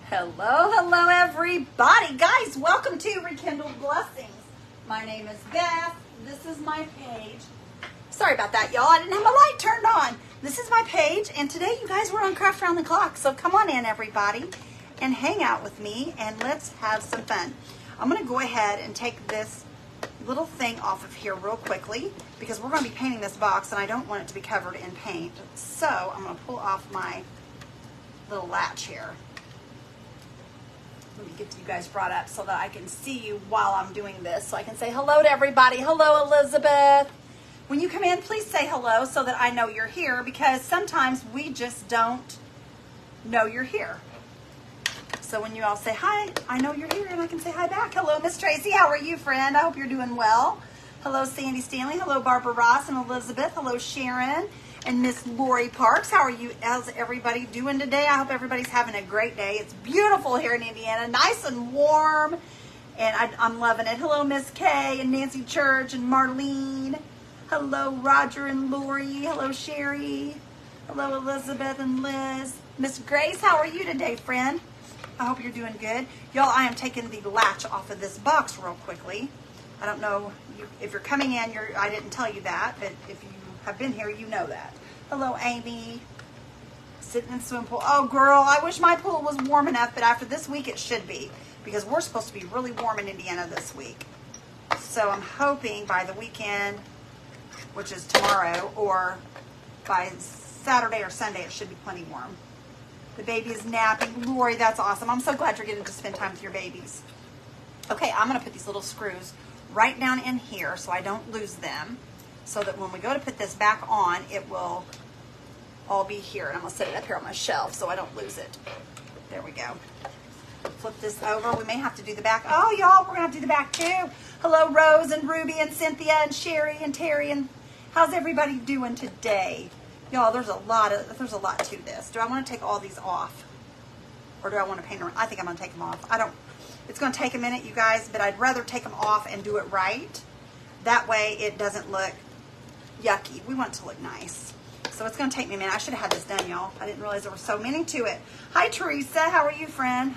Hello everybody. Guys, welcome to Rekindled Blessings. My name is Beth. This is my page. Sorry about that, y'all. I didn't have my light turned on. This is my page, and today you guys were on Craft Around the Clock, so come on in, everybody, and hang out with me, and let's have some fun. I'm going to go ahead and take this little thing off of here real quickly because we're going to be painting this box, and I don't want it to be covered in paint. So I'm going to pull off my little latch here. Let me get you guys brought up so that I can see you while I'm doing this, so I can say hello to everybody. Hello, Elizabeth. When you come in, please say hello so that I know you're here, because sometimes we just don't know you're here. So when you all say hi, I know you're here and I can say hi back. Hello, Miss Tracy. How are you, friend? I hope you're doing well. Hello, Sandy Stanley. Hello, Barbara Ross and Elizabeth. Hello, Sharon and Miss Lori Parks. How are you? How's everybody doing today? I hope everybody's having a great day. It's beautiful here in Indiana, nice and warm, and I'm loving it. Hello, Miss Kay and Nancy Church and Marlene. Hello, Roger and Lori. Hello, Sherry. Hello, Elizabeth and Liz. Miss Grace, how are you today, friend? I hope you're doing good. Y'all, I am taking the latch off of this box real quickly. I don't know if you're coming in, I didn't tell you that, but if you have been here, you know that. Hello, Amy. Sitting in the swimming pool. Oh, girl, I wish my pool was warm enough, but after this week it should be, because we're supposed to be really warm in Indiana this week. So I'm hoping by the weekend, which is tomorrow, or by Saturday or Sunday, it should be plenty warm. The baby is napping. Lori, that's awesome. I'm so glad you're getting to spend time with your babies. Okay, I'm going to put these little screws right down in here so I don't lose them, so that when we go to put this back on, it will all be here. And I'm going to set it up here on my shelf so I don't lose it. There we go. Flip this over. We may have to do the back. Oh, y'all, we're going to have to do the back too. Hello, Rose and Ruby and Cynthia and Sherry and Terry. And how's everybody doing today? Y'all, there's a lot to this. Do I want to take all these off? Or do I want to paint them? I think I'm going to take them off. It's going to take a minute, you guys, but I'd rather take them off and do it right. That way it doesn't look yucky. We want it to look nice. So it's going to take me a minute. I should have had this done, y'all. I didn't realize there was so many to it. Hi, Teresa. How are you, friend?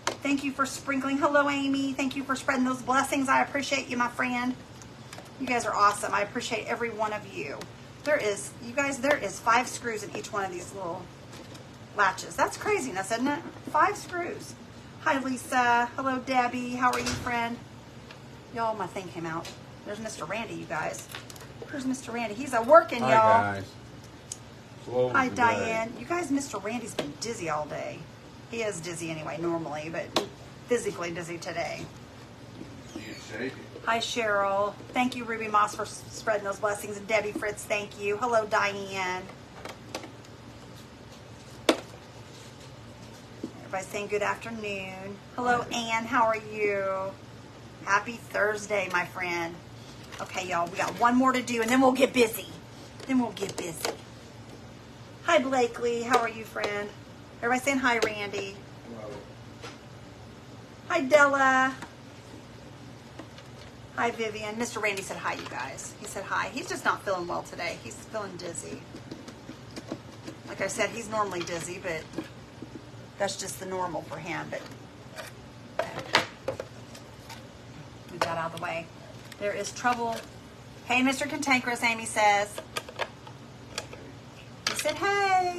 Thank you for sprinkling. Hello, Amy. Thank you for spreading those blessings. I appreciate you, my friend. You guys are awesome. I appreciate every one of you. There is 5 screws in each one of these little latches. That's craziness, isn't it? 5 screws. Hi, Lisa. Hello, Debbie. How are you, friend? Y'all, my thing came out. There's Mr. Randy, you guys. Where's Mr. Randy? He's working, y'all. Hi, guys. Hi, Diane. You guys, Mr. Randy's been dizzy all day. He is dizzy anyway, normally, but physically dizzy today. Hi, Cheryl. Thank you, Ruby Moss, for spreading those blessings. And Debbie Fritz, thank you. Hello, Diane. Everybody's saying good afternoon. Hello, Ann. How are you? Happy Thursday, my friend. Okay, y'all, we got one more to do, and then we'll get busy. Hi, Blakely. How are you, friend? Everybody saying hi, Randy. Hello. Hi, Della. Hi, Vivian. Mr. Randy said hi, you guys. He said hi. He's just not feeling well today. He's feeling dizzy. Like I said, he's normally dizzy, but that's just the normal for him. But move that out of the way. There is trouble. Hey, Mr. Cantankerous, Amy says. He said, hey.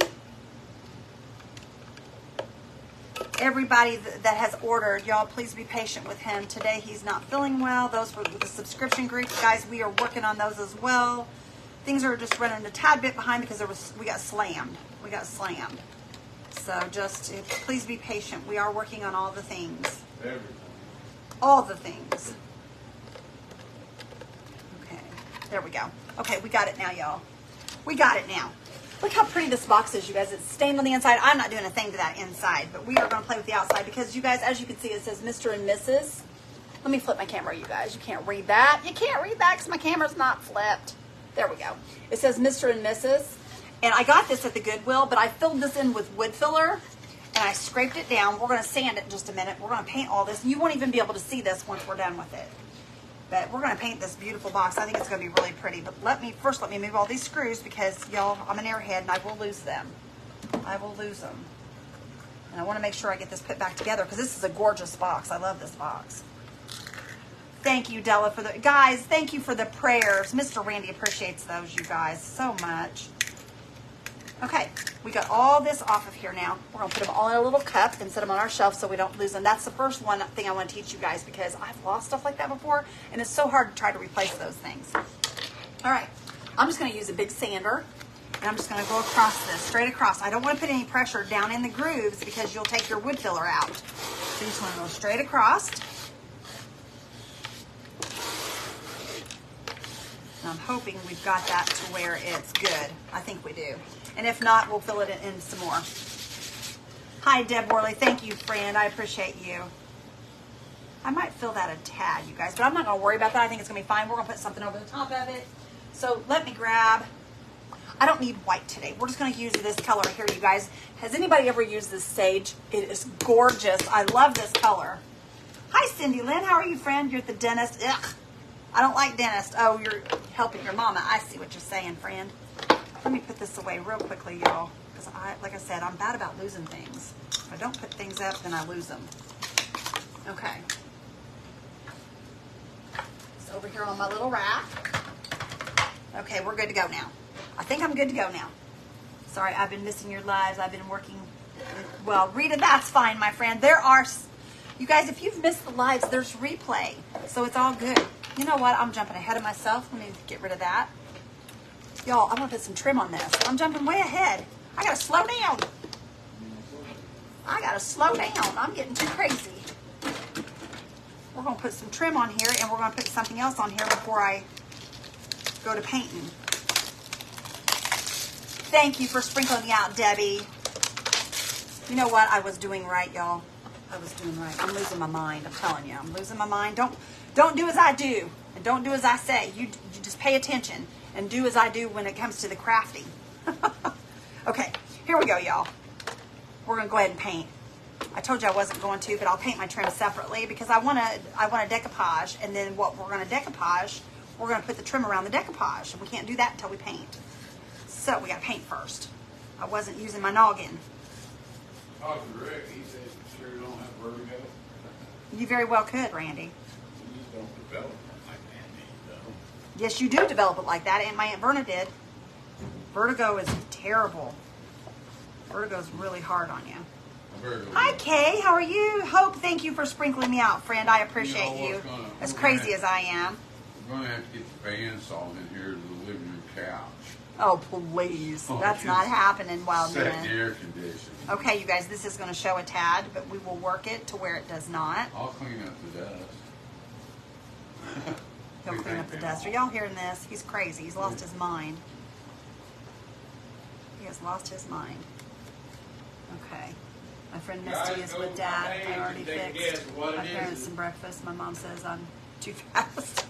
Everybody that has ordered, y'all, please be patient with him. Today he's not feeling well. Those were the subscription groups, guys. We are working on those as well. Things are just running a tad bit behind because we got slammed. So just please be patient. We are working on all the things. Everything. All the things. Okay, there we go. Okay, we got it now, y'all. We got it now. Look how pretty this box is, you guys. It's stained on the inside. I'm not doing a thing to that inside, but we are going to play with the outside because, you guys, as you can see, it says Mr. and Mrs. Let me flip my camera, you guys. You can't read that. You can't read that because my camera's not flipped. There we go. It says Mr. and Mrs. And I got this at the Goodwill, but I filled this in with wood filler, and I scraped it down. We're going to sand it in just a minute. We're going to paint all this. You won't even be able to see this once we're done with it. But we're going to paint this beautiful box. I think it's going to be really pretty. But let me move all these screws because, y'all, I'm an airhead and I will lose them. I will lose them. And I want to make sure I get this put back together because this is a gorgeous box. I love this box. Thank you, Della, for the guys. Thank you for the prayers. Mr. Randy appreciates those, you guys, so much. Okay, we got all this off of here now. We're gonna put them all in a little cup and set them on our shelf so we don't lose them. That's the first one thing I want to teach you guys because I've lost stuff like that before, and it's so hard to try to replace those things. All right, I'm just gonna use a big sander, and I'm just gonna go across this, straight across. I don't want to put any pressure down in the grooves because you'll take your wood filler out. So you just want to go straight across. And I'm hoping we've got that to where it's good. I think we do. And if not, we'll fill it in some more. Hi, Deb Worley. Thank you, friend. I appreciate you. I might fill that a tad, you guys, but I'm not going to worry about that. I think it's going to be fine. We're going to put something over the top of it. So let me grab... I don't need white today. We're just going to use this color here, you guys. Has anybody ever used this sage? It is gorgeous. I love this color. Hi, Cindy Lynn. How are you, friend? You're at the dentist. Ugh. I don't like dentists. Oh, you're helping your mama. I see what you're saying, friend. Let me put this away real quickly, y'all. Because, like I said, I'm bad about losing things. If I don't put things up, then I lose them. Okay. It's over here on my little rack. Okay, we're good to go now. I think I'm good to go now. Sorry, I've been missing your lives. I've been working. Well, Rita, that's fine, my friend. There are... You guys, if you've missed the lives, there's replay. So it's all good. You know what? I'm jumping ahead of myself. Let me get rid of that. Y'all, I want to put some trim on this. I'm jumping way ahead. I got to slow down. I got to slow down. I'm getting too crazy. We're going to put some trim on here, and we're going to put something else on here before I go to painting. Thank you for sprinkling me out, Debbie. You know what? I was doing right, y'all. I was doing right. I'm losing my mind. I'm telling you. I'm losing my mind. Don't do as I do. And don't do as I say. You just pay attention and do as I do when it comes to the crafting. Okay, here we go, y'all. We're going to go ahead and paint. I told you I wasn't going to, but I'll paint my trim separately because I want a decoupage. And then what we're going to decoupage, we're going to put the trim around the decoupage. And we can't do that until we paint. So we got to paint first. I wasn't using my noggin. Talking to Rick, he said, sure you don't have vertigo? You very well could, Randy. You just don't develop it like that, though. Yes, you do develop it like that, and my Aunt Verna did. Vertigo is terrible. Vertigo is really hard on you. Hi, Kay. How are you? Hope, thank you for sprinkling me out, friend. I appreciate you. As crazy as I am. We're going to have to get the bandsaw in here to the living room couch. Oh, please. That's not happening while doing Set air conditioning. Okay, you guys, this is going to show a tad, but we will work it to where it does not. I'll clean up the dust. He'll clean up the dust. Are y'all hearing this? He's crazy. He's lost his mind. He has lost his mind. Okay. My friend Misty is with Dad. I already fixed my parents some breakfast. My mom says I'm too fast.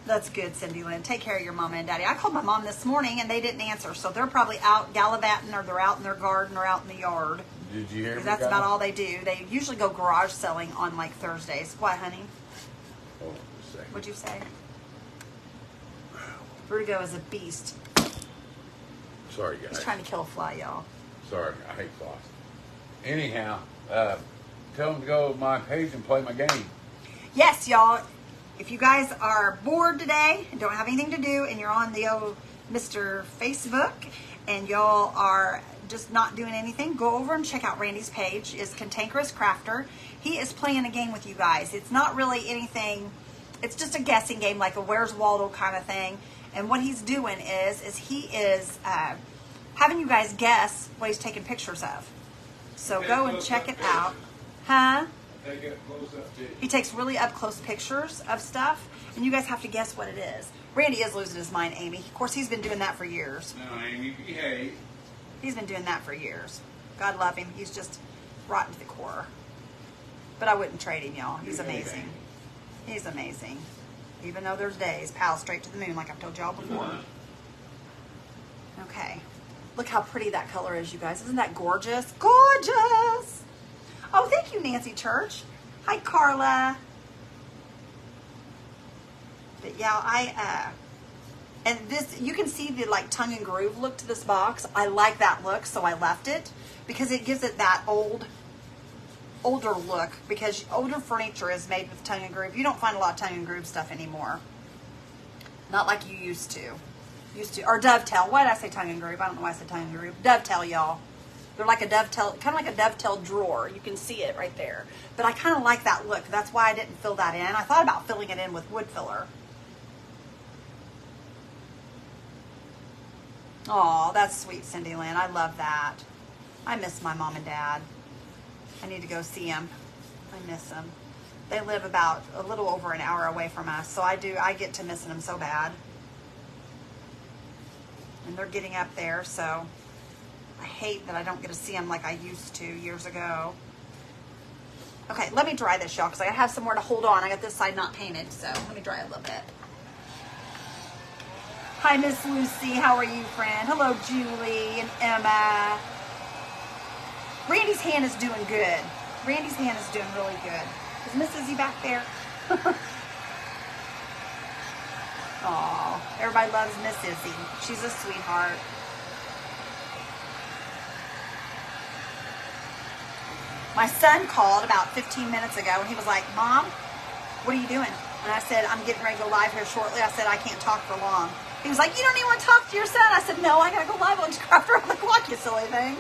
That's good, Cindy Lynn. Take care of your mama and daddy. I called my mom this morning and they didn't answer, so they're probably out gallivanting or they're out in their garden or out in the yard. Did you hear me? That's about all they do. They usually go garage selling on like Thursdays. What, honey? Hold on a second. What'd you say? Vertigo is a beast. Sorry, guys. He's trying to kill a fly, y'all. Sorry, I hate flies. Anyhow, tell them to go to my page and play my game. Yes, y'all. If you guys are bored today and don't have anything to do and you're on the old Mr. Facebook and y'all are just not doing anything, go over and check out Randy's page. It's Cantankerous Crafter. He is playing a game with you guys. It's not really anything. It's just a guessing game, like a Where's Waldo kind of thing. And what he's doing is he is having you guys guess what he's taking pictures of. So go and check it out. Huh? He takes really up-close pictures of stuff, and you guys have to guess what it is. Randy is losing his mind, Amy. Of course, he's been doing that for years. No, Amy, behave. He's been doing that for years. God love him. He's just rotten to the core. But I wouldn't trade him, y'all. He's amazing. He's amazing. Even though there's days, pal, straight to the moon, like I've told y'all before. Okay. Look how pretty that color is, you guys. Isn't that gorgeous? Gorgeous! Oh, thank you, Nancy Church. Hi, Carla. But yeah, And this, you can see the like tongue and groove look to this box. I like that look, so I left it because it gives it that older look, because older furniture is made with tongue and groove. You don't find a lot of tongue and groove stuff anymore. Not like you used to. Or dovetail. Why did I say tongue and groove? I don't know why I said tongue and groove. Dovetail, y'all. They're like a dovetail, kind of like a dovetail drawer. You can see it right there. But I kind of like that look. That's why I didn't fill that in. I thought about filling it in with wood filler. Oh, that's sweet, Cindy Lynn. I love that. I miss my mom and dad. I need to go see them. I miss them. They live about a little over an hour away from us, so I get to missing them so bad. And they're getting up there, so I hate that I don't get to see them like I used to years ago. Okay, let me dry this, y'all, because I have somewhere to hold on. I got this side not painted, so let me dry it a little bit. Hi, Miss Lucy. How are you, friend? Hello, Julie and Emma. Randy's hand is doing good. Randy's hand is doing really good. Is Miss Izzy back there? Aw, everybody loves Miss Izzy. She's a sweetheart. My son called about 15 minutes ago and he was like, Mom, what are you doing? And I said, I'm getting ready to go live here shortly. I said, I can't talk for long. He was like, you don't even want to talk to your son? I said, no, I got to go live on Craft Around the Clock, you silly thing.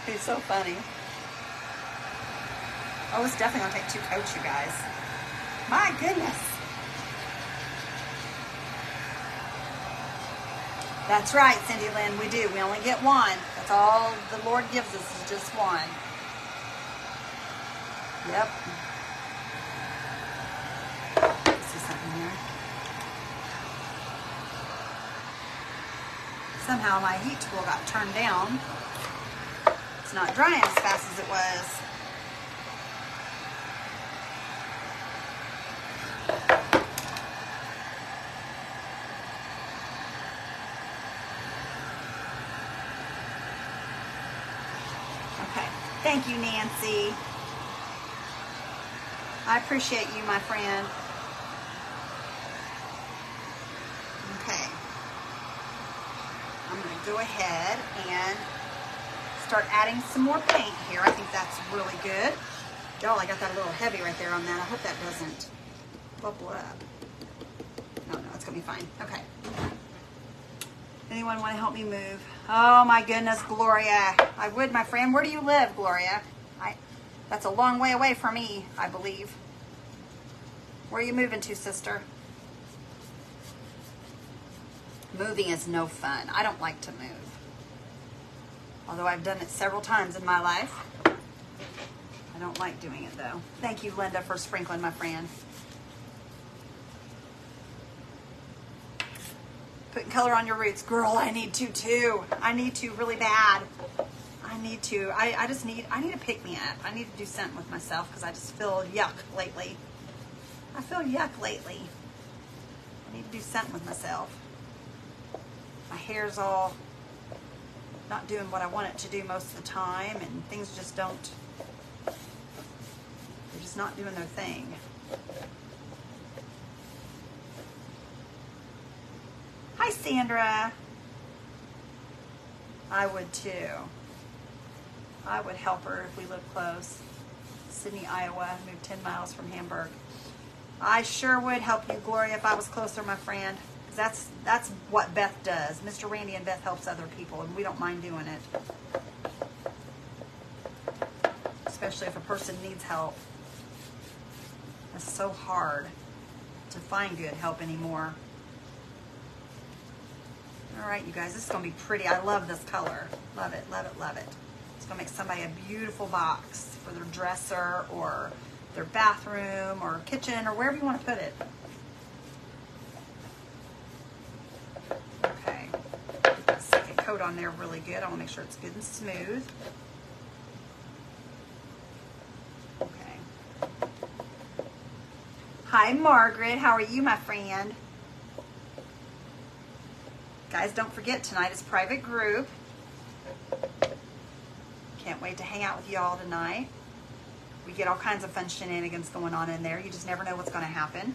He's so funny. Oh, it's definitely going to take 2 coats, you guys. My goodness. That's right, Cindy Lynn, we do. We only get one. That's all the Lord gives us is just one. Yep. Let's see something here. Somehow my heat tool got turned down. It's not drying as fast as it was. Thank you, Nancy. I appreciate you, my friend. Okay. I'm going to go ahead and start adding some more paint here. I think that's really good. Y'all, I got that a little heavy right there on that. I hope that doesn't bubble up. No, it's going to be fine. Okay. Anyone want to help me move? Oh my goodness, Gloria. I would, my friend. Where do you live, Gloria? That's a long way away from me, I believe. Where are you moving to, sister? Moving is no fun. I don't like to move. Although I've done it several times in my life. I don't like doing it though. Thank you, Linda, for sprinkling, my friend. Putting color on your roots. Girl, I need to too. I need to really bad. I need to. I need to pick me up. I need to do something with myself because I just feel yuck lately. I feel yuck lately. I need to do something with myself. My hair's all not doing what I want it to do most of the time, and things just don't, they're just not doing their thing. Hi, Sandra. I would too. I would help her if we lived close. Sydney, Iowa, moved 10 miles from Hamburg. I sure would help you, Gloria, if I was closer, my friend. That's what Beth does. Mr. Randy and Beth helps other people, and we don't mind doing it. Especially if a person needs help. It's so hard to find good help anymore. All right, you guys, this is going to be pretty. I love this color. Love it, love it, love it. It's going to make somebody a beautiful box for their dresser or their bathroom or kitchen or wherever you want to put it. Okay. Get that second coat on there really good. I want to make sure it's good and smooth. Okay. Hi, Margaret. How are you, my friend? Guys, don't forget, tonight is private group. Can't wait to hang out with y'all tonight. We get all kinds of fun shenanigans going on in there. You just never know what's going to happen.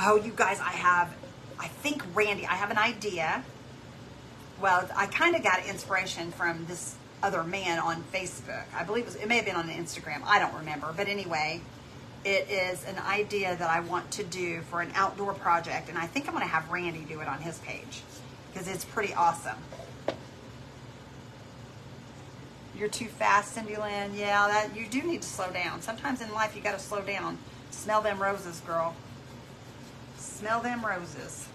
Oh, you guys, I think Randy, I have an idea. Well, I kind of got inspiration from this other man on Facebook. I believe it may have been on Instagram. I don't remember. But anyway, it is an idea that I want to do for an outdoor project. And I think I'm going to have Randy do it on his page because it's pretty awesome. You're too fast, Cindy Lynn. Yeah, that you do need to slow down. Sometimes in life you got to slow down. Smell them roses, girl. Smell them roses.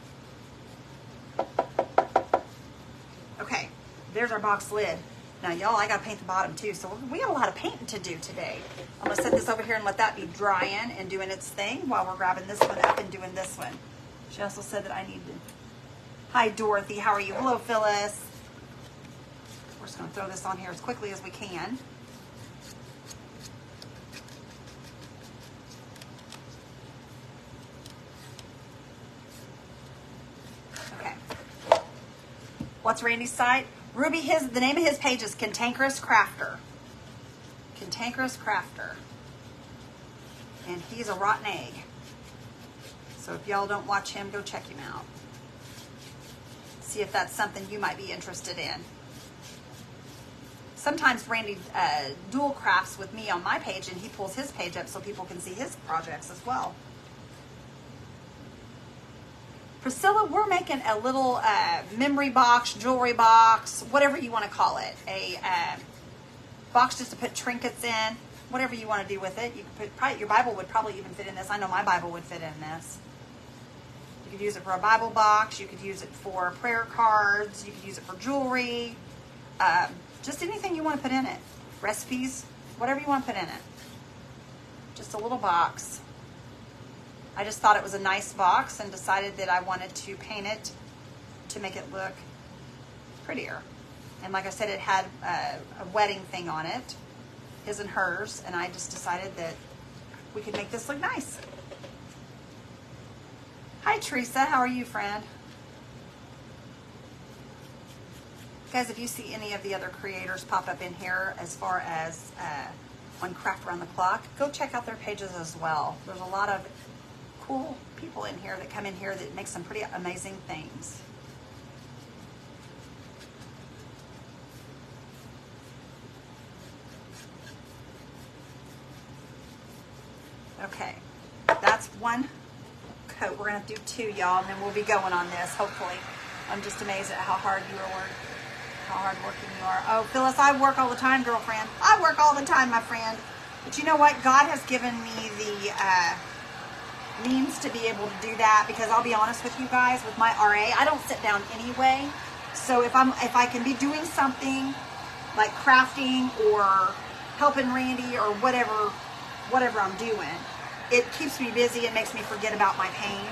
Okay, there's our box lid. Now, y'all, I got to paint the bottom too, so we got a lot of painting to do today. I'm going to set this over here and let that be drying and doing its thing while we're grabbing this one up and doing this one. She also said that I need to... Hi, Dorothy. How are you? Hello, Phyllis. We're just going to throw this on here as quickly as we can. Okay. What's Randy's site? Ruby, the name of his page is Cantankerous Crafter. Cantankerous Crafter. And he's a rotten egg. So if y'all don't watch him, go check him out. See if that's something you might be interested in. Sometimes Randy dual crafts with me on my page, and he pulls his page up so people can see his projects as well. Priscilla, we're making a little memory box, jewelry box, whatever you want to call it. A box just to put trinkets in, whatever you want to do with it. You could put, your Bible would probably even fit in this. I know my Bible would fit in this. You could use it for a Bible box. You could use it for prayer cards. You could use it for jewelry. Just anything you want to put in it. Recipes, whatever you want to put in it. Just a little box. I just thought it was a nice box and decided that I wanted to paint it to make it look prettier. And like I said, it had a wedding thing on it, his and hers, and I just decided that we could make this look nice. Hi, Teresa. How are you, friend? Guys, if you see any of the other creators pop up in here as far as on Craft Around the Clock, go check out their pages as well. There's a lot of cool people in here that come in here that make some pretty amazing things. Okay, that's one coat. We're gonna do two, y'all, and then we'll be going on this, hopefully. I'm just amazed at how hard working you are. Oh, Phyllis, I work all the time, girlfriend. I work all the time, my friend. But you know what? God has given me the means to be able to do that, because I'll be honest with you guys, with my RA, I don't sit down anyway. So if I can be doing something like crafting or helping Randy or whatever I'm doing, it keeps me busy and makes me forget about my pain.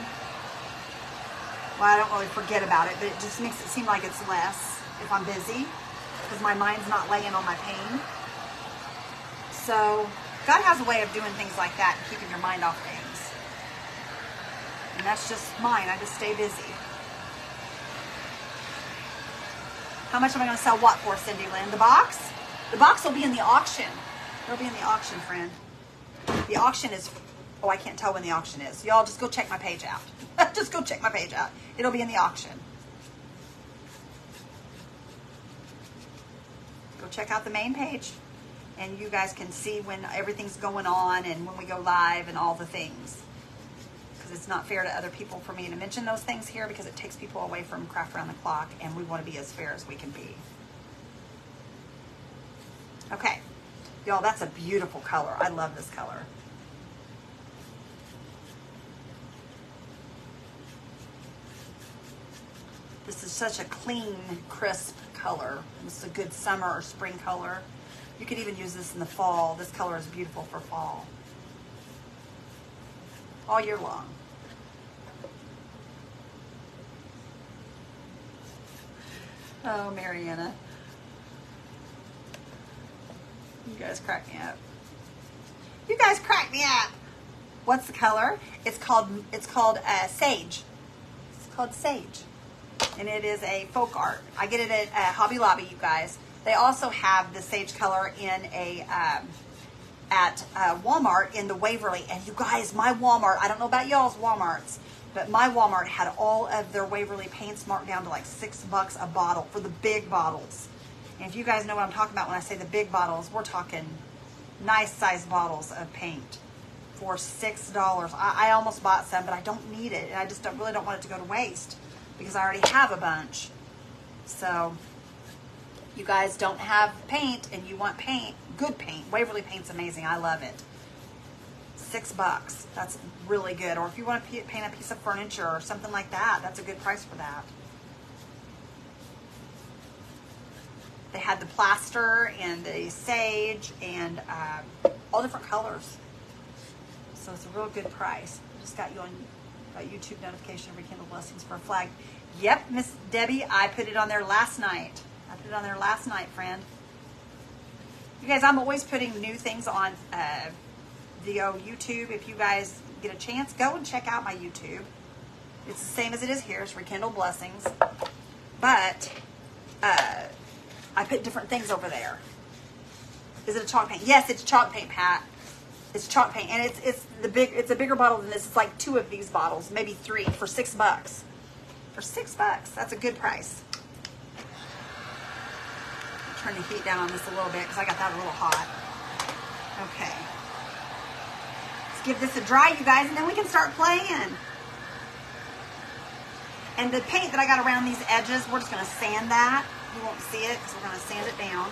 Well, I don't really forget about it, but it just makes it seem like it's less if I'm busy, because my mind's not laying on my pain. So God has a way of doing things like that and keeping your mind off things. And that's just mine. I just stay busy. How much am I going to sell what for, Cindy Lynn? The box? The box will be in the auction. It'll be in the auction, friend. The auction is... Oh, I can't tell when the auction is. Y'all just go check my page out. Just go check my page out. It'll be in the auction. Go check out the main page. And you guys can see when everything's going on and when we go live and all the things. Because it's not fair to other people for me to mention those things here, because it takes people away from Craft Around the Clock, and we want to be as fair as we can be. Okay. Y'all, that's a beautiful color. I love this color. This is such a clean, crisp color. This is a good summer or spring color. You could even use this in the fall. This color is beautiful for fall. All year long. Oh, Mariana. You guys crack me up. You guys crack me up. What's the color? It's called Sage. It's called Sage. And it is a folk art. I get it at Hobby Lobby, you guys. They also have the sage color in a at Walmart in the Waverly. And you guys, my Walmart, I don't know about y'all's Walmarts, But my Walmart had all of their Waverly paints marked down to like $6 a bottle for the big bottles. And if you guys know what I'm talking about when I say the big bottles, we're talking nice size bottles of paint for $6. I almost bought some, but I don't need it. And I just really don't want it to go to waste because I already have a bunch. So you guys don't have paint and you want paint, good paint. Waverly paint's amazing. I love it. $6. That's really good. Or if you want to paint a piece of furniture or something like that, that's a good price for that. They had the plaster and the sage and all different colors. So it's a real good price. Just got you on YouTube notification, Rekindle Blessings for a flag. Yep, Miss Debbie, I put it on there last night. I put it on there last night, friend. You guys, I'm always putting new things on the YouTube. If you guys get a chance, go and check out my YouTube. It's the same as it is here. It's Rekindle Blessings. But I put different things over there. Is it a chalk paint? Yes, it's chalk paint, Pat. It's chalk paint, and it's a bigger bottle than this. It's like 2 of these bottles, maybe 3, for $6. For $6, that's a good price. Turn the heat down on this a little bit because I got that a little hot. Okay. Let's give this a dry, you guys, and then we can start playing. And the paint that I got around these edges, we're just going to sand that. You won't see it because we're going to sand it down.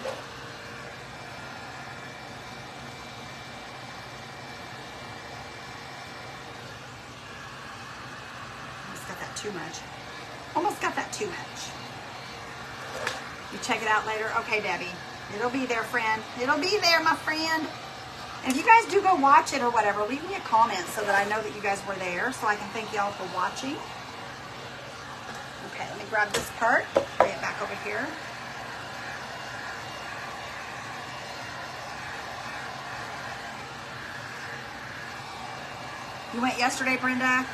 Almost got that too much. Almost got that too much. You check it out later. Okay, Debbie. It'll be there, friend. It'll be there, my friend. And if you guys do go watch it or whatever, leave me a comment so that I know that you guys were there so I can thank y'all for watching. Okay, let me grab this part, lay it back over here. You went yesterday, Brenda?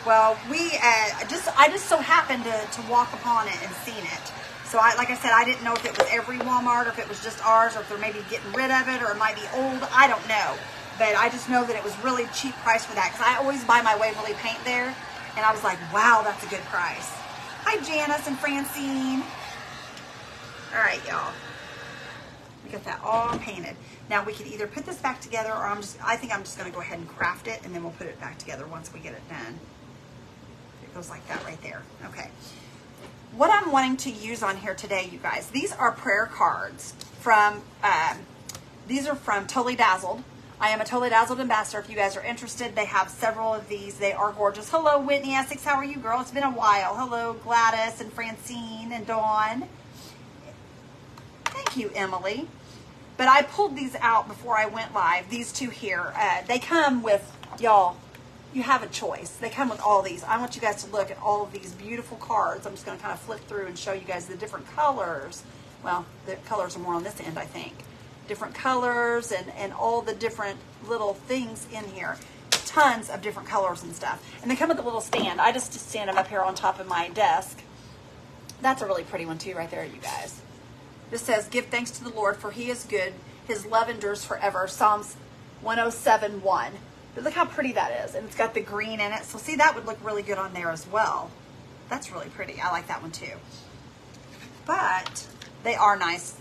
Well, I just so happened to walk upon it and seen it. So like I said, I didn't know if it was every Walmart or if it was just ours or if they're maybe getting rid of it or it might be old. I don't know. But I just know that it was really cheap price for that because I always buy my Waverly paint there. And I was like, wow, that's a good price. Hi, Janice and Francine. All right, y'all. We got that all painted. Now we could either put this back together or I think I'm just going to go ahead and craft it and then we'll put it back together once we get it done. It goes like that right there. Okay. What I'm wanting to use on here today, you guys, these are prayer cards from, these are from Totally Dazzled. I am a Totally Dazzled ambassador. If you guys are interested, they have several of these. They are gorgeous. Hello, Whitney Essex. How are you, girl? It's been a while. Hello, Gladys and Francine and Dawn. Thank you, Emily. But I pulled these out before I went live. These two here, they come with, y'all, you have a choice. They come with all these. I want you guys to look at all of these beautiful cards. I'm just going to kind of flip through and show you guys the different colors. Well, the colors are more on this end, I think. Different colors and all the different little things in here. Tons of different colors and stuff. And they come with a little stand. I just stand them up here on top of my desk. That's a really pretty one too right there, you guys. This says, give thanks to the Lord for he is good. His love endures forever. Psalms 107:1. But look how pretty that is. And it's got the green in it. So see, that would look really good on there as well. That's really pretty. I like that one too. But they are nice.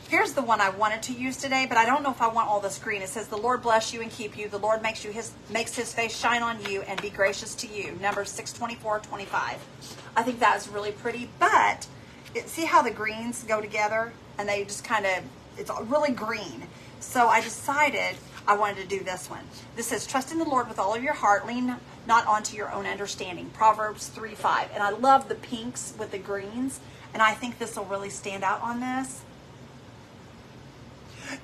Here's the one I wanted to use today, but I don't know if I want all this green. It says, the Lord bless you and keep you. The Lord makes his face shine on you and be gracious to you. Numbers 6:24-25. I think that is really pretty. But see how the greens go together? And they just kind of, it's really green. So I decided I wanted to do this one. This says, trust in the Lord with all of your heart. Lean not onto your own understanding. Proverbs 3:5. And I love the pinks with the greens. And I think this will really stand out on this.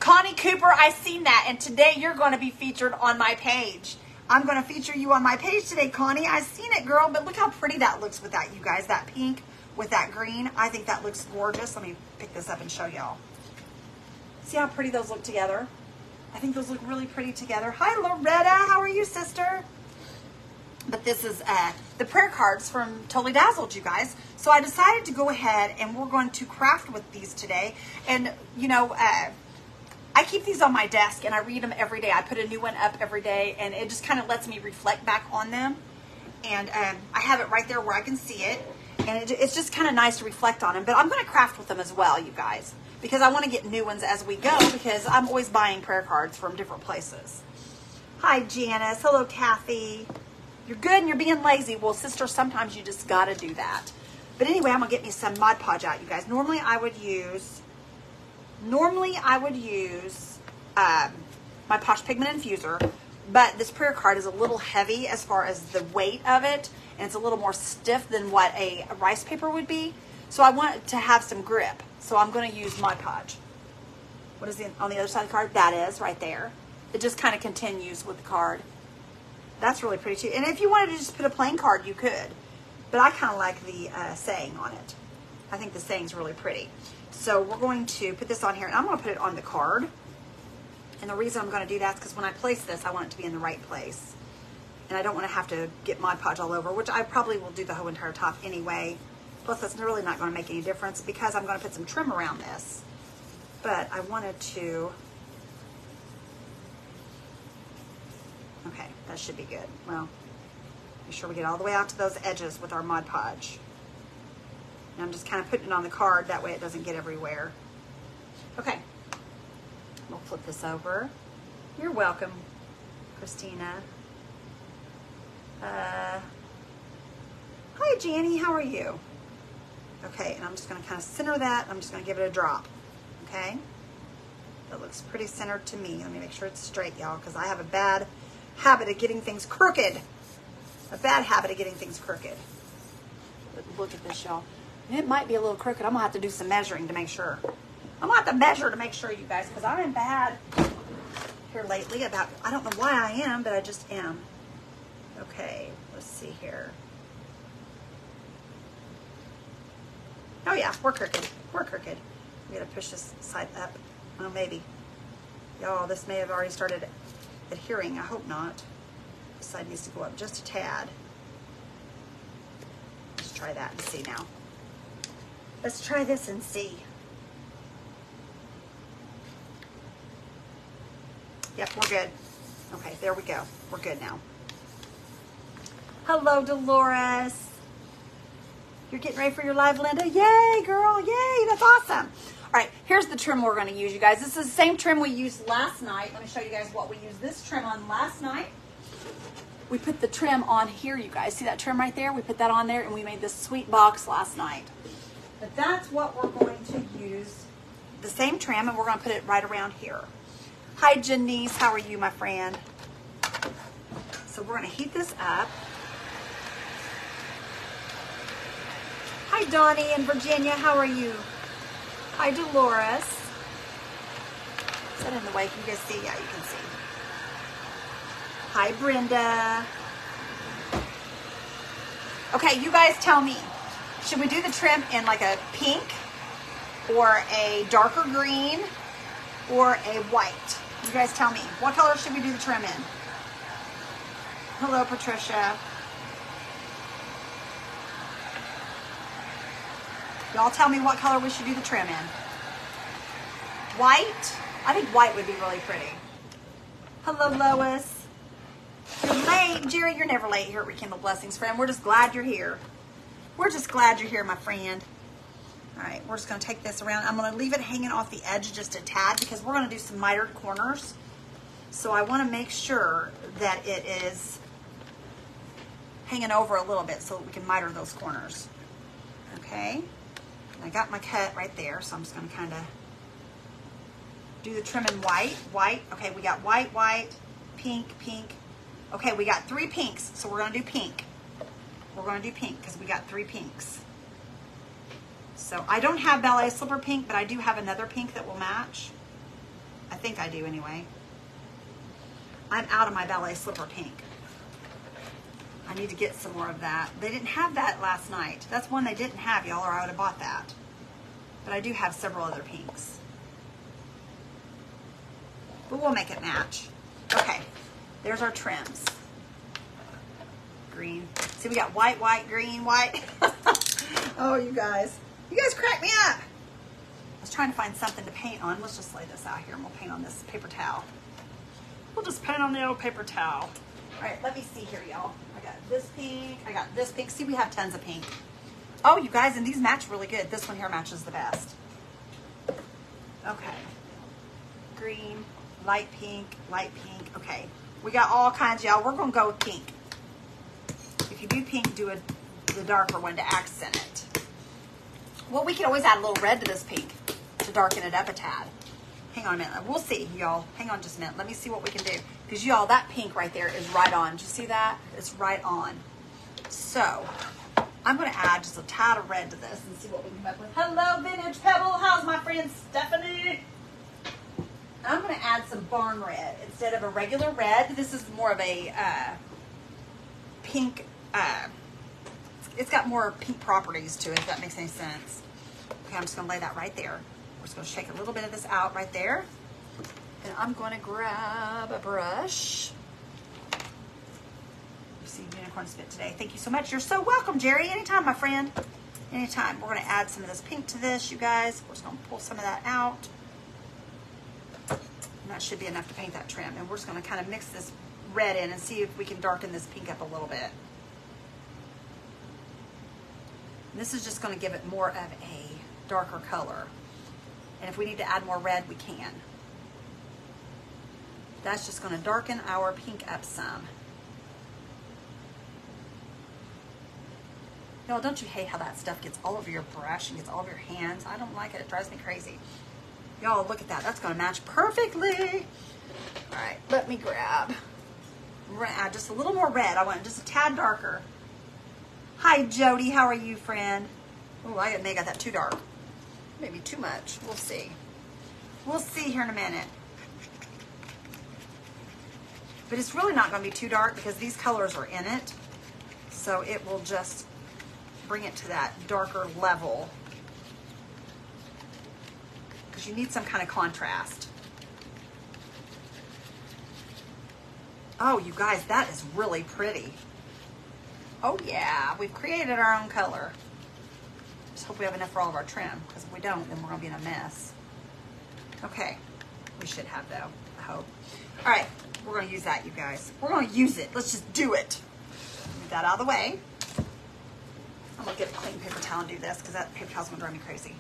Connie Cooper, I seen that. And today you're going to be featured on my page. I'm going to feature you on my page today, Connie. I seen it, girl. But look how pretty that looks with that, you guys. That pink with that green. I think that looks gorgeous. Let me pick this up and show y'all. See how pretty those look together? I think those look really pretty together. Hi, Loretta. How are you, sister? But this is the prayer cards from Totally Dazzled, you guys. So I decided to go ahead and we're going to craft with these today. And, you know, I keep these on my desk and I read them every day. I put a new one up every day and it just kind of lets me reflect back on them. And I have it right there where I can see it. And it's just kind of nice to reflect on them. But I'm going to craft with them as well, you guys, because I want to get new ones as we go, because I'm always buying prayer cards from different places. Hi, Janice. Hello, Kathy. You're good and you're being lazy. Well, sister, sometimes you just got to do that. But anyway, I'm going to get me some Mod Podge out, you guys. Normally, I would use my Posh Pigment Infuser, but this prayer card is a little heavy as far as the weight of it, and it's a little more stiff than what a rice paper would be. So I want it to have some grip. So I'm going to use Mod Podge. What is on the other side of the card? That is right there. It just kind of continues with the card. That's really pretty too. And if you wanted to just put a plain card, you could. But I kind of like the saying on it. I think the saying's really pretty. So we're going to put this on here, and I'm going to put it on the card. And the reason I'm going to do that is because when I place this, I want it to be in the right place. And I don't want to have to get Mod Podge all over, which I probably will do the whole entire top anyway. Plus, that's really not going to make any difference because I'm going to put some trim around this. But I wanted to... Okay, that should be good. Well, make sure we get all the way out to those edges with our Mod Podge. And I'm just kind of putting it on the card, that way it doesn't get everywhere. Okay, we'll flip this over. You're welcome, Christina. Hi, Janny, how are you? Okay, and I'm just going to kind of center that. I'm just going to give it a drop, okay? That looks pretty centered to me. Let me make sure it's straight, y'all, because I have a bad habit of getting things crooked. A bad habit of getting things crooked. But look at this, y'all. It might be a little crooked. I'm going to have to do some measuring to make sure. I'm going to have to measure to make sure, you guys, because I'm bad here lately about, I don't know why I am, but I just am. Okay, let's see here. Oh yeah, we're crooked. We're crooked. We got to push this side up. Oh, maybe. Y'all, this may have already started adhering. I hope not. This side needs to go up just a tad. Let's try that and see now. Let's try this and see. Yep, we're good. Okay, there we go. We're good now. Hello, Dolores. You're getting ready for your live, Linda? Yay, girl. Yay, that's awesome. All right, here's the trim we're going to use, you guys. This is the same trim we used last night. Let me show you guys what we used this trim on last night. We put the trim on here, you guys. See that trim right there? We put that on there, and we made this sweet box last night. But that's what we're going to use, the same trim, and we're going to put it right around here. Hi, Janice. How are you, my friend? So we're going to heat this up. Hi, Donnie and Virginia. How are you? Hi, Dolores. Is that in the way? Can you guys see? Yeah, you can see. Hi, Brenda. Okay, you guys tell me. Should we do the trim in like a pink or a darker green or a white? You guys tell me. What color should we do the trim in? Hello, Patricia. Y'all tell me what color we should do the trim in. White? I think white would be really pretty. Hello, Lois. You're late. Jerry, you're never late here at Rekindle Blessings, friend. We're just glad you're here. We're just glad you're here, my friend. All right, we're just going to take this around. I'm going to leave it hanging off the edge just a tad because we're going to do some mitered corners. So I want to make sure that it is hanging over a little bit so that we can miter those corners. Okay. I got my cut right there, so I'm just going to kind of do the trim in white. White. Okay, we got white, white, pink, pink. Okay, we got 3 pinks, so we're going to do pink. We're going to do pink because we got 3 pinks. So I don't have ballet slipper pink, but I do have another pink that will match. I think I do anyway. I'm out of my ballet slipper pink. I need to get some more of that. They didn't have that last night. That's one they didn't have, y'all, or I would have bought that. But I do have several other pinks. But we'll make it match. Okay, there's our trims. Green. See, we got white, white, green, white. Oh, you guys crack me up. I was trying to find something to paint on. Let's just lay this out here and we'll paint on this paper towel. We'll just paint on the old paper towel. All right, let me see here, y'all. I got this pink. I got this pink. See, we have tons of pink. Oh, you guys, and these match really good. This one here matches the best. Okay. Green, light pink, light pink. Okay. We got all kinds, y'all. We're going to go with pink. If you do pink, do the darker one to accent it. Well, we can always add a little red to this pink to darken it up a tad. Hang on a minute. We'll see, y'all. Hang on just a minute. Let me see what we can do. Because, y'all, that pink right there is right on. Did you see that? It's right on. So, I'm going to add just a tad of red to this and see what we can come up with. Hello, Vintage Pebble. How's my friend Stephanie? I'm going to add some barn red instead of a regular red. This is more of a pink. It's got more pink properties to it, if that makes any sense. Okay, I'm just going to lay that right there. We're just going to shake a little bit of this out right there. And I'm going to grab a brush. You see Unicorn Spit today. Thank you so much. You're so welcome, Jerry. Anytime, my friend. Anytime. We're going to add some of this pink to this, you guys. We're just going to pull some of that out. And that should be enough to paint that trim. And we're just going to kind of mix this red in and see if we can darken this pink up a little bit. And this is just going to give it more of a darker color. And if we need to add more red, we can. That's just going to darken our pink up some. Y'all, don't you hate how that stuff gets all over your brush and gets all over your hands? I don't like it. It drives me crazy. Y'all, look at that. That's going to match perfectly. All right, let me grab. We're going to add just a little more red. I want it just a tad darker. Hi, Jody. How are you, friend? Oh, I may have got that too dark. Maybe too much. We'll see. We'll see here in a minute. But it's really not going to be too dark because these colors are in it. So it will just bring it to that darker level. Because you need some kind of contrast. Oh, you guys, that is really pretty. Oh yeah, we've created our own color. Just hope we have enough for all of our trim, because if we don't, then we're going to be in a mess. Okay, we should have though, I hope. All right, we're going to use that, you guys. We're going to use it. Let's just do it. Move that out of the way. I'm going to get a clean paper towel and do this, because that paper towel's going to drive me crazy.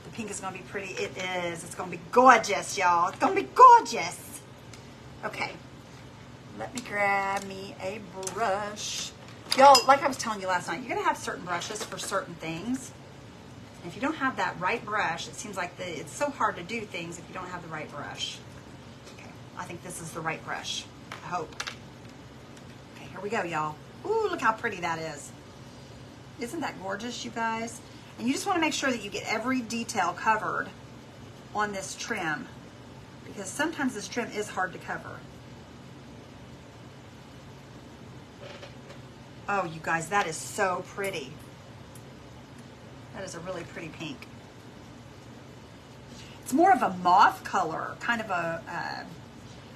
The pink is going to be pretty. It is. It's going to be gorgeous, y'all. It's going to be gorgeous. Okay. Let me grab me a brush. Y'all, like I was telling you last night, you're going to have certain brushes for certain things. And if you don't have that right brush, it seems like it's so hard to do things if you don't have the right brush. Okay, I think this is the right brush. I hope. Okay, here we go, y'all. Ooh, look how pretty that is. Isn't that gorgeous, you guys? And you just want to make sure that you get every detail covered on this trim, because sometimes this trim is hard to cover. Oh, you guys, that is so pretty. That is a really pretty pink. It's more of a mauve color, kind of a,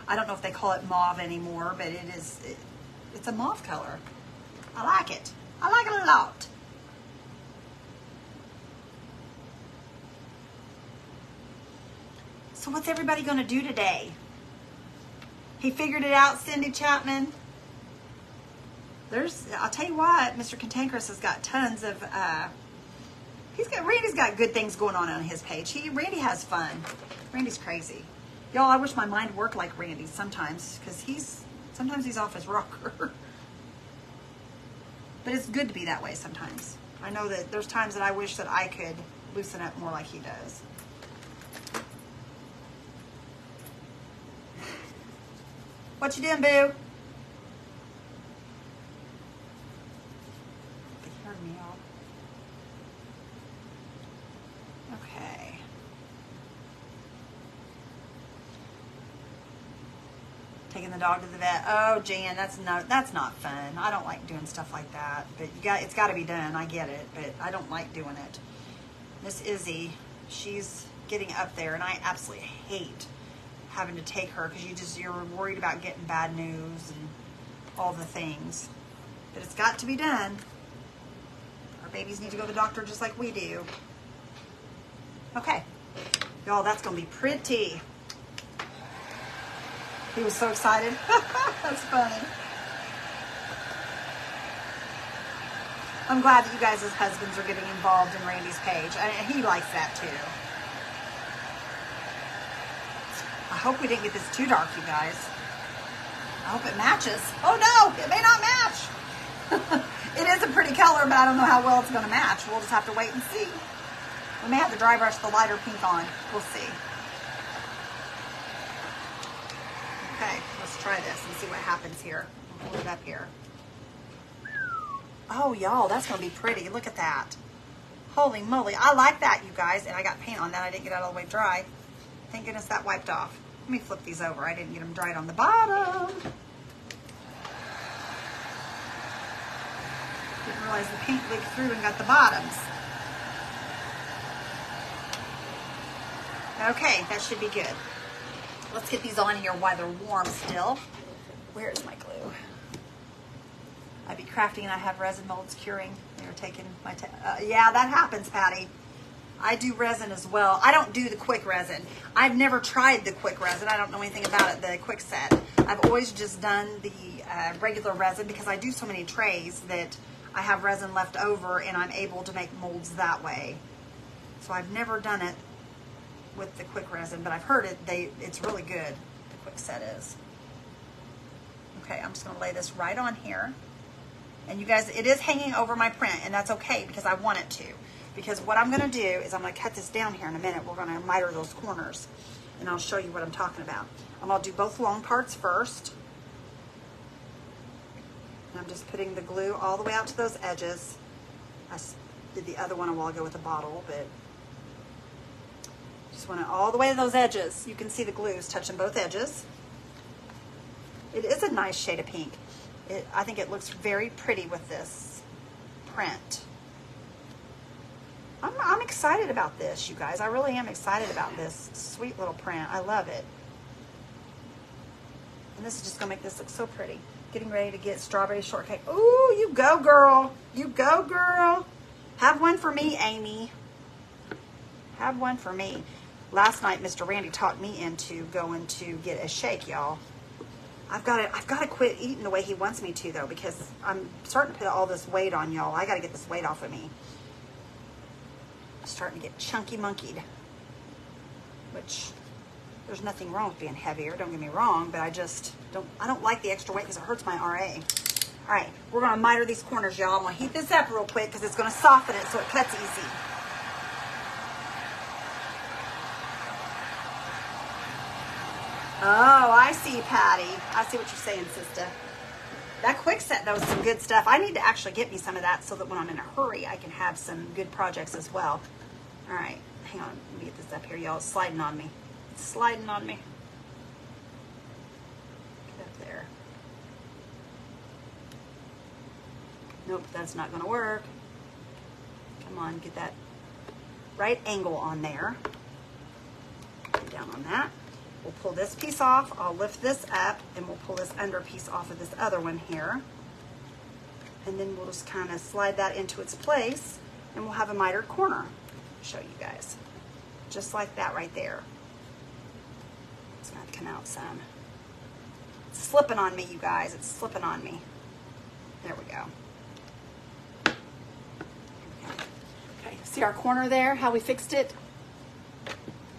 I don't know if they call it mauve anymore, but it's a mauve color. I like it. I like it a lot. So what's everybody going to do today? He figured it out, Cindy Chapman. I'll tell you what, Mr. Cantankerous has got tons of, Randy's got good things going on his page. Randy has fun. Randy's crazy. Y'all, I wish my mind worked like Randy's sometimes, because sometimes he's off his rocker. But it's good to be that way sometimes. I know that there's times that I wish that I could loosen up more like he does. What you doing, boo? They heard me, y'all. Okay. Taking the dog to the vet. Oh, Jan, that's not fun. I don't like doing stuff like that. But it's got to be done. I get it, but I don't like doing it. Miss Izzy, she's getting up there, and I absolutely hate having to take her because you're worried about getting bad news and all the things. But it's got to be done. Our babies need to go to the doctor just like we do. Okay. Y'all, that's going to be pretty. He was so excited. That's funny. I'm glad that you guys as husbands are getting involved in Randy's page. He likes that too. I hope we didn't get this too dark, you guys. I hope it matches. Oh no, it may not match. It is a pretty color, but I don't know how well it's going to match. We'll just have to wait and see. We may have to dry brush the lighter pink on. We'll see. Okay, let's try this and see what happens here. I'll pull it up here. Oh, y'all, that's going to be pretty. Look at that. Holy moly. I like that, you guys. And I got paint on that. I didn't get it all the way dry. Thank goodness that wiped off. Let me flip these over. I didn't get them dried on the bottom. Didn't realize the paint leaked through and got the bottoms. Okay, that should be good. Let's get these on here while they're warm still. Where's my glue? I be crafting and I have resin molds curing. They're taking my, yeah, that happens, Patty. I do resin as well. I don't do the quick resin. I've never tried the quick resin. I don't know anything about it, the quick set. I've always just done the regular resin because I do so many trays that I have resin left over and I'm able to make molds that way. So I've never done it with the quick resin, but I've heard it's really good, the quick set is. Okay, I'm just gonna lay this right on here. And you guys, it is hanging over my print, and that's okay because I want it to. Because what I'm gonna do is I'm gonna cut this down here in a minute. We're gonna miter those corners, and I'll show you what I'm talking about. I'm gonna do both long parts first. And I'm just putting the glue all the way out to those edges. I did the other one a while ago with a bottle, but just want it all the way to those edges. You can see the glue's touching both edges. It is a nice shade of pink. I think it looks very pretty with this print. I'm excited about this, you guys. I really am excited about this sweet little print. I love it. And this is just gonna make this look so pretty. Getting ready to get strawberry shortcake. Ooh, you go, girl. You go, girl. Have one for me, Amy. Have one for me. Last night, Mr. Randy talked me into going to get a shake, y'all. I've got to quit eating the way he wants me to, though, because I'm starting to put all this weight on, y'all. I got to get this weight off of me. I'm starting to get chunky monkeyed, which there's nothing wrong with being heavier. Don't get me wrong, but I don't like the extra weight because it hurts my RA. All right, we're going to miter these corners, y'all. I'm going to heat this up real quick because it's going to soften it so it cuts easy. Oh, I see, Patty. I see what you're saying, sister. That quick set, though, is some good stuff. I need to actually get me some of that so that when I'm in a hurry, I can have some good projects as well. All right, hang on. Let me get this up here, y'all. It's sliding on me. It's sliding on me. Get up there. Nope, that's not going to work. Come on, get that right angle on there. Get down on that. We'll pull this piece off. I'll lift this up and we'll pull this under piece off of this other one here. And then we'll just kind of slide that into its place and we'll have a mitered corner. I'll show you guys. Just like that right there. It's going to come out some. It's slipping on me, you guys. It's slipping on me. There we go. Okay, see our corner there, how we fixed it?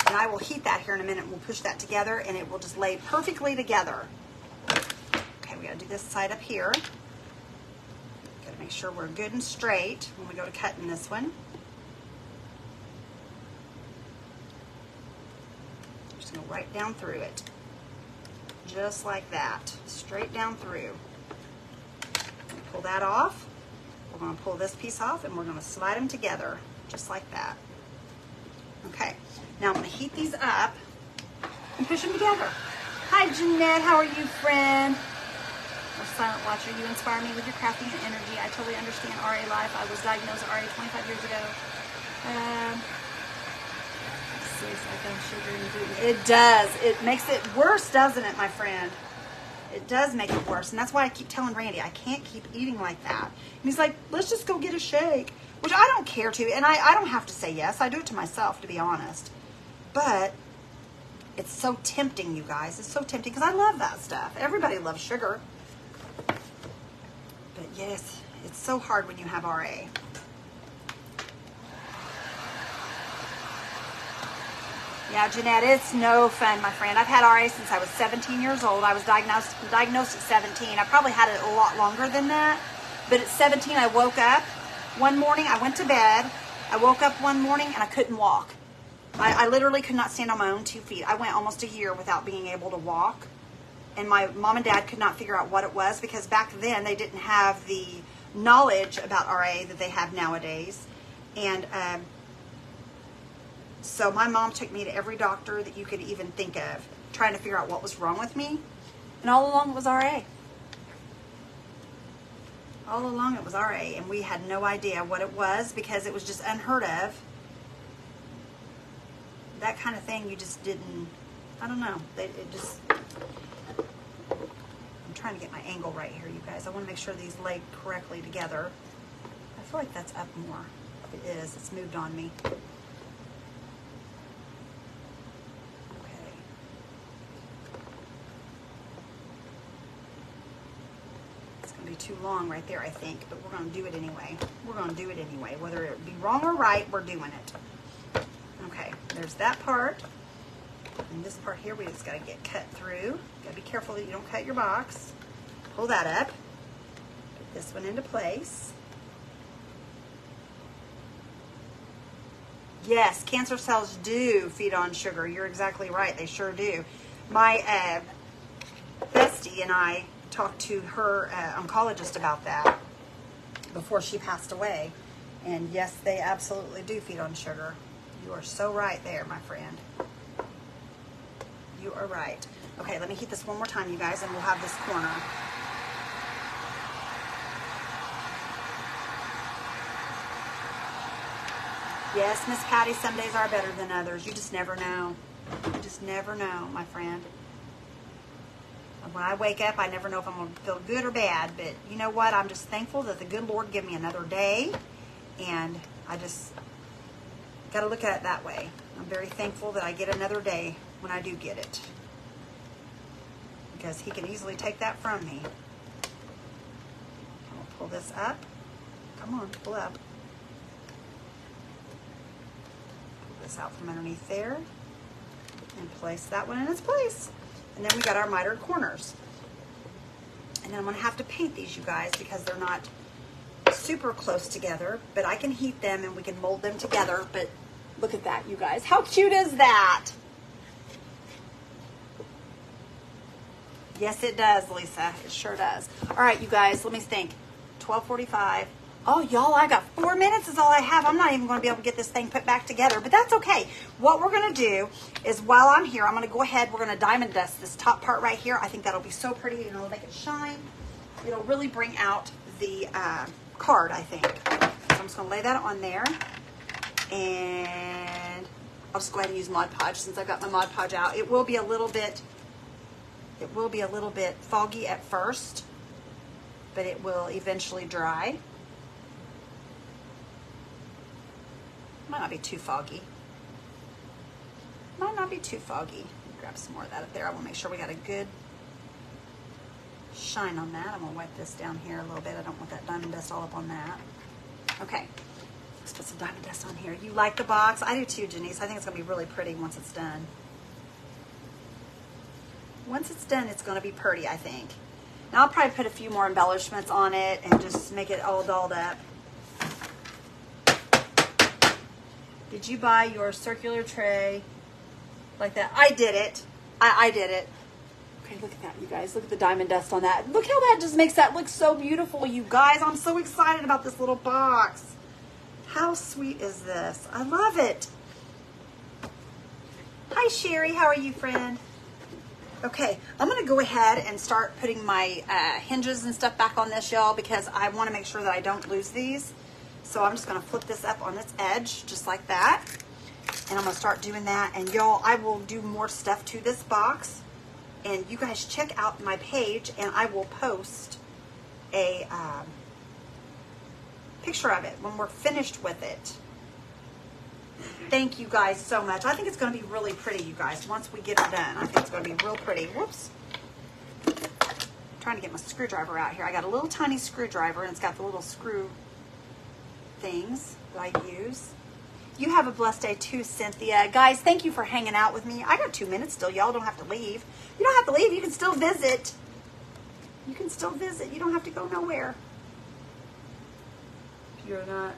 And I will heat that here in a minute. We'll push that together and it will just lay perfectly together. Okay, we gotta do this side up here. Gotta make sure we're good and straight when we go to cutting this one. Just go right down through it. Just like that, straight down through. Pull that off. We're gonna pull this piece off and we're gonna slide them together, just like that. Okay. Now I'm going to heat these up and push them together. Hi, Jeanette. How are you, friend? Our silent watcher, you inspire me with your crafting and energy. I totally understand RA life. I was diagnosed with RA 25 years ago. It does. It makes it worse, doesn't it, my friend? It does make it worse. And that's why I keep telling Randy, I can't keep eating like that. And he's like, let's just go get a shake. Which I don't care to. And I don't have to say yes. I do it to myself, to be honest. But it's so tempting, you guys. It's so tempting because I love that stuff. Everybody loves sugar. But yes, It's so hard when you have RA. Yeah, Jeanette, it's no fun, my friend. I've had RA since I was 17 years old. I was diagnosed at 17. I probably had it a lot longer than that. But at 17, I woke up. One morning, I went to bed. I woke up one morning, and I couldn't walk. I literally could not stand on my own 2 feet. I went almost a year without being able to walk. And my mom and dad could not figure out what it was, because back then, they didn't have the knowledge about RA that they have nowadays. And so my mom took me to every doctor that you could even think of, trying to figure out what was wrong with me. And all along it was RA. All along it was RA, and we had no idea what it was, because it was just unheard of. That kind of thing, you just didn't, I don't know. It just, I'm trying to get my angle right here, you guys. I want to make sure these lay correctly together. I feel like that's up more. It is. It's moved on me. Be too long right there, I think, but we're going to do it anyway. We're going to do it anyway. Whether it be wrong or right, we're doing it. Okay, there's that part. And this part here, we just got to get cut through. Got to be careful that you don't cut your box. Pull that up. Put this one into place. Yes, cancer cells do feed on sugar. You're exactly right. They sure do. My bestie and I talked to her oncologist about that before she passed away, and yes, they absolutely do feed on sugar. You are so right there, my friend. You are right. Okay, let me heat this one more time, you guys, and we'll have this corner. Yes, Miss Patty, some days are better than others. You just never know. You just never know, my friend. When I wake up, I never know if I'm going to feel good or bad, but you know what? I'm just thankful that the good Lord gave me another day, and I just got to look at it that way. I'm very thankful that I get another day when I do get it, because He can easily take that from me. I'm going to pull this up. Come on, pull up. Pull this out from underneath there, and place that one in its place. And then we got our mitered corners. And then I'm going to have to paint these, you guys, because they're not super close together. But I can heat them and we can mold them together. But look at that, you guys. How cute is that? Yes, it does, Lisa. It sure does. All right, you guys, let me think. 12:45. Oh, y'all, I got 4 minutes is all I have. I'm not even going to be able to get this thing put back together, but that's okay. What we're going to do is, while I'm here, I'm going to go ahead, we're going to diamond dust this top part right here. I think that'll be so pretty, and it'll make it shine. It'll really bring out the card, I think. So I'm just going to lay that on there, and I'll just go ahead and use Mod Podge since I've got my Mod Podge out. It will be a little bit foggy at first, but it will eventually dry. Might not be too foggy. Might not be too foggy. Grab some more of that up there. I want to make sure we got a good shine on that. I'm going to wipe this down here a little bit. I don't want that diamond dust all up on that. Okay, let's put some diamond dust on here. You like the box? I do too, Janice. I think it's going to be really pretty once it's done. Once it's done, it's going to be pretty, I think. Now I'll probably put a few more embellishments on it and just make it all dolled up. Did you buy your circular tray like that? I did it. I did it. Okay, look at that, you guys. Look at the diamond dust on that. Look how that just makes that look so beautiful, you guys. I'm so excited about this little box. How sweet is this? I love it. Hi, Sherry. How are you, friend? Okay, I'm going to go ahead and start putting my hinges and stuff back on this, y'all, because I want to make sure that I don't lose these. So I'm just going to flip this up on its edge, just like that. And I'm going to start doing that. And y'all, I will do more stuff to this box. And you guys check out my page, and I will post a picture of it when we're finished with it. Thank you guys so much. I think it's going to be really pretty, you guys, once we get it done. I think it's going to be real pretty. Whoops. trying to get my screwdriver out here. I got a little tiny screwdriver, and it's got the little screw things that I use. You have a blessed day too, Cynthia. Guys, thank you for hanging out with me. I got 2 minutes still. Y'all don't have to leave. You don't have to leave. You can still visit. You can still visit. You don't have to go nowhere. If you're not,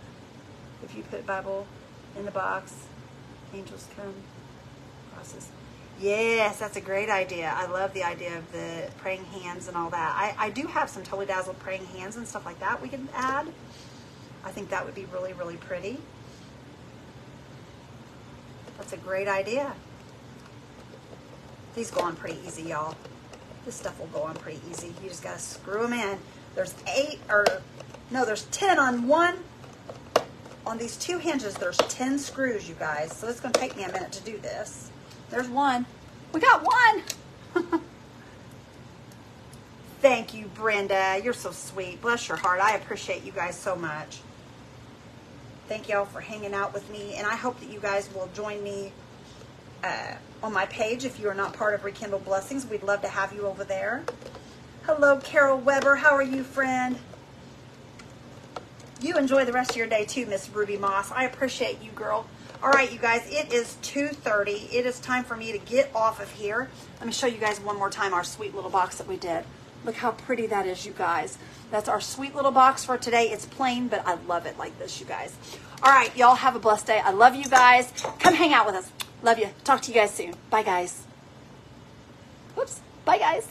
if you put Bible in the box, angels come. Process. Yes, that's a great idea. I love the idea of the praying hands and all that. I do have some Totally Dazzled praying hands and stuff like that we can add. I think that would be really, really pretty. That's a great idea. These go on pretty easy, y'all. This stuff will go on pretty easy. You just got to screw them in. There's 10 on one. On these 2 hinges, there's 10 screws, you guys. So it's going to take me a minute to do this. There's one. We got one. Thank you, Brenda. You're so sweet. Bless your heart. I appreciate you guys so much. Thank y'all for hanging out with me. And I hope that you guys will join me on my page if you are not part of Rekindle Blessings. We'd love to have you over there. Hello, Carol Weber. How are you, friend? You enjoy the rest of your day too, Miss Ruby Moss. I appreciate you, girl. All right, you guys, it is 2:30. It is time for me to get off of here. Let me show you guys one more time our sweet little box that we did. Look how pretty that is, you guys. That's our sweet little box for today. It's plain, but I love it like this, you guys. All right, y'all have a blessed day. I love you guys. Come hang out with us. Love you. Talk to you guys soon. Bye, guys. Whoops. Bye, guys.